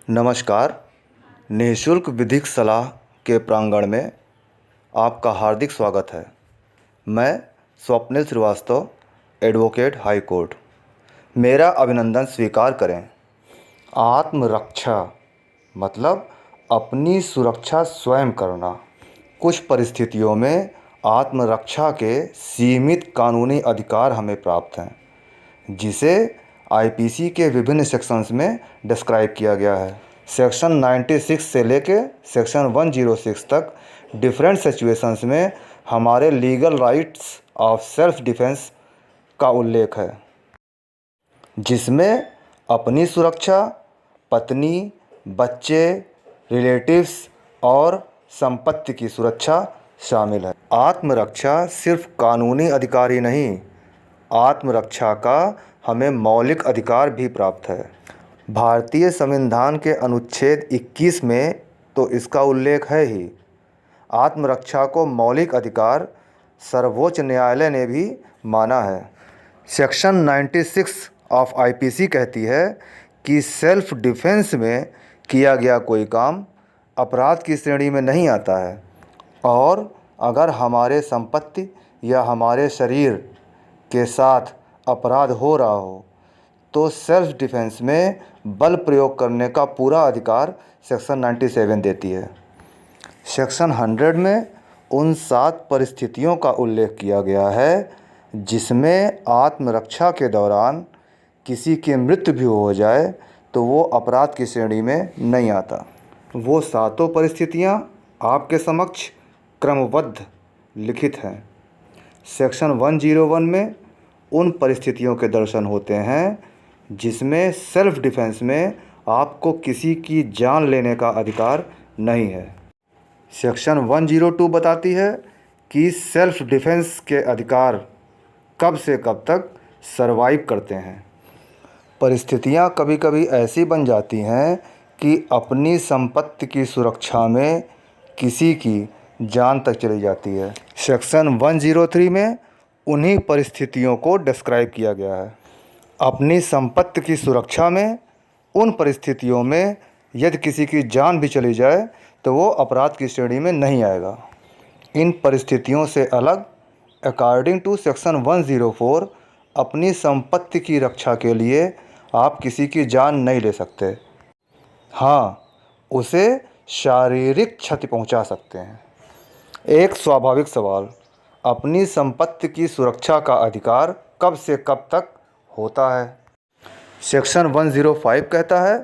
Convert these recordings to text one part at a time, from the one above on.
नमस्कार। निःशुल्क विधिक सलाह के प्रांगण में आपका हार्दिक स्वागत है। मैं Swapnil Shrivastava, advocate high court. मेरा अभिनंदन स्वीकार करें। आत्मरक्षा मतलब अपनी सुरक्षा स्वयं करना। कुछ परिस्थितियों में आत्मरक्षा के सीमित कानूनी अधिकार हमें प्राप्त हैं, जिसे आईपीसी के विभिन्न सेक्शंस में डिस्क्राइब किया गया है। सेक्शन 96 से लेके सेक्शन 106 तक डिफरेंट सिचुएशंस में हमारे legal rights of self defence का उल्लेख है, जिसमें अपनी सुरक्षा, पत्नी, बच्चे, रिलेटिव्स और संपत्ति की सुरक्षा शामिल है। आत्मरक्षा सिर्फ कानूनी अधिकार ही नहीं, आत्मरक्षा का हमें मौलिक अधिकार भी प्राप्त है। भारतीय संविधान के अनुच्छेद 21 में तो इसका उल्लेख है ही। आत्मरक्षा को मौलिक अधिकार सर्वोच्च न्यायालय ने भी माना है। सेक्शन 96 ऑफ आईपीसी कहती है कि सेल्फ डिफेंस में किया गया कोई काम अपराध की श्रेणी में नहीं आता है, और अगर हमारे संपत्ति या हमारे शरीर के साथ अपराध हो रहा हो तो सेल्फ डिफेंस में बल प्रयोग करने का पूरा अधिकार सेक्शन 97 देती है। सेक्शन 100 में उन 7 परिस्थितियों का उल्लेख किया गया है जिसमें आत्मरक्षा के दौरान किसी की मृत्यु भी हो जाए तो वो अपराध की श्रेणी में नहीं आता। वो 7 परिस्थितियाँ आपके समक्ष क्रमबद्ध लिखित हैं। सेक्शन 101 में उन परिस्थितियों के दर्शन होते हैं जिसमें सेल्फ डिफेंस में आपको किसी की जान लेने का अधिकार नहीं है। सेक्शन 102 बताती है कि सेल्फ डिफेंस के अधिकार कब से कब तक सरवाइव करते हैं। परिस्थितियां कभी कभी ऐसी बन जाती हैं कि अपनी संपत्ति की सुरक्षा में किसी की जान तक चली जाती है। सेक्शन 103 में उन्हीं परिस्थितियों को डिस्क्राइब किया गया है। अपनी संपत्ति की सुरक्षा में उन परिस्थितियों में यदि किसी की जान भी चली जाए तो वो अपराध की श्रेणी में नहीं आएगा। इन परिस्थितियों से अलग अकॉर्डिंग टू सेक्शन 104 अपनी संपत्ति की रक्षा के लिए आप किसी की जान नहीं ले सकते। हाँ, उसे शारीरिक क्षति पहुंचा सकते हैं। एक स्वाभाविक सवाल, अपनी संपत्ति की सुरक्षा का अधिकार कब से कब तक होता है? सेक्शन 105 कहता है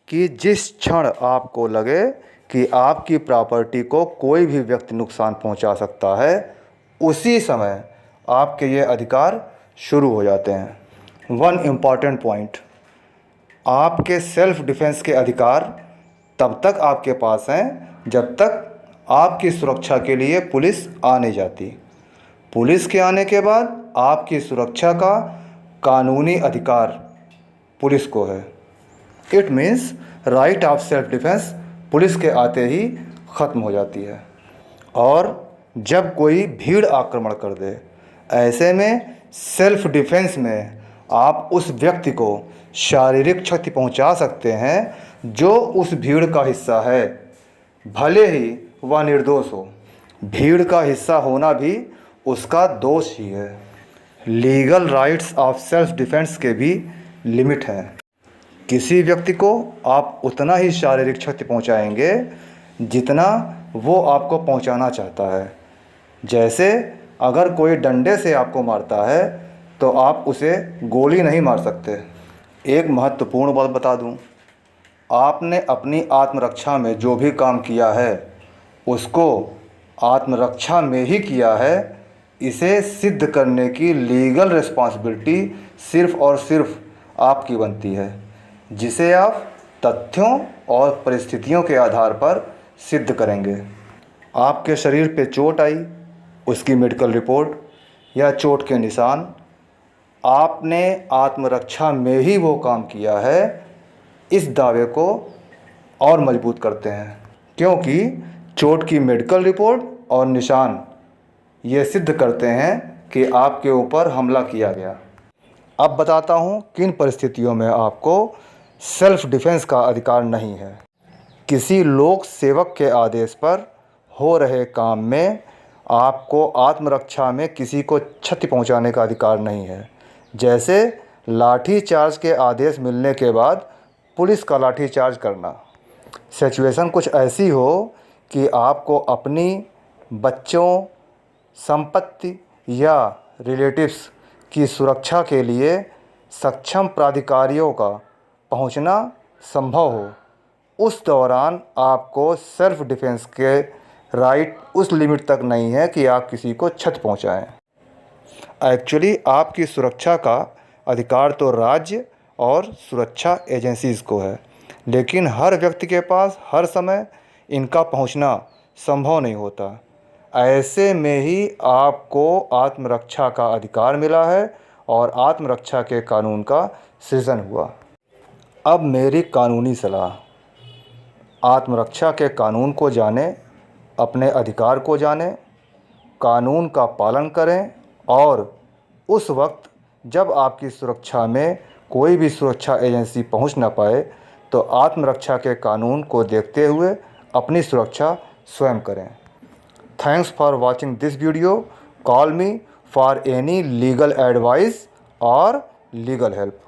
कि जिस क्षण आपको लगे कि आपकी प्रॉपर्टी को कोई भी व्यक्ति नुकसान पहुंचा सकता है, उसी समय आपके ये अधिकार शुरू हो जाते हैं। वन इम्पॉर्टेंट पॉइंट, आपके सेल्फ डिफेंस के अधिकार तब तक आपके पास हैं जब तक आपकी सुरक्षा के लिए पुलिस आ नहीं जाती। पुलिस के आने के बाद आपकी सुरक्षा का कानूनी अधिकार पुलिस को है। It means right of self defence police के आते ही ख़त्म हो जाती है। और जब कोई भीड़ आक्रमण कर दे, ऐसे में सेल्फ डिफेंस में आप उस व्यक्ति को शारीरिक क्षति पहुंचा सकते हैं जो उस भीड़ का हिस्सा है, भले ही वह निर्दोष हो। भीड़ का हिस्सा होना भी उसका दोष ही है। Legal rights of self defence के भी लिमिट हैं। किसी व्यक्ति को आप उतना ही शारीरिक क्षति पहुंचाएंगे जितना वो आपको पहुंचाना चाहता है। जैसे अगर कोई डंडे से आपको मारता है तो आप उसे गोली नहीं मार सकते। एक महत्वपूर्ण बात बता दूं, आपने अपनी आत्मरक्षा में जो भी काम किया है उसको आत्मरक्षा में ही किया है। इसे सिद्ध करने की लीगल रिस्पॉन्सिबिलिटी सिर्फ़ और सिर्फ आपकी बनती है, जिसे आप तथ्यों और परिस्थितियों के आधार पर सिद्ध करेंगे। आपके शरीर पे चोट आई, उसकी मेडिकल रिपोर्ट या चोट के निशान, आपने आत्मरक्षा में ही वो काम किया है, इस दावे को और मजबूत करते हैं, क्योंकि चोट की मेडिकल रिपोर्ट और निशान ये सिद्ध करते हैं कि आपके ऊपर हमला किया गया। अब बताता हूँ किन परिस्थितियों में आपको सेल्फ डिफेंस का अधिकार नहीं है। किसी लोक सेवक के आदेश पर हो रहे काम में आपको आत्मरक्षा में किसी को क्षति पहुंचाने का अधिकार नहीं है। जैसे लाठीचार्ज के आदेश मिलने के बाद पुलिस का लाठीचार्ज करना। सिचुएशन कुछ ऐसी हो कि आपको अपनी, बच्चों, संपत्ति या रिलेटिव्स की सुरक्षा के लिए सक्षम प्राधिकारियों का पहुंचना संभव हो, उस दौरान आपको सेल्फ डिफेंस के राइट उस लिमिट तक नहीं है कि आप किसी को क्षति पहुंचाएं। एक्चुअली आपकी सुरक्षा का अधिकार तो राज्य और सुरक्षा एजेंसीज़ को है, लेकिन हर व्यक्ति के पास हर समय इनका पहुंचना संभव नहीं होता। ऐसे में ही आपको आत्मरक्षा का अधिकार मिला है और आत्मरक्षा के कानून का सृजन हुआ। अब मेरी कानूनी सलाह, आत्मरक्षा के कानून को जानें, अपने अधिकार को जानें, कानून का पालन करें और उस वक्त जब आपकी सुरक्षा में कोई भी सुरक्षा एजेंसी पहुंच ना पाए तो आत्मरक्षा के कानून को देखते हुए अपनी सुरक्षा स्वयं करें। Thanks for watching this video. Call me for any legal advice और लीगल हेल्प।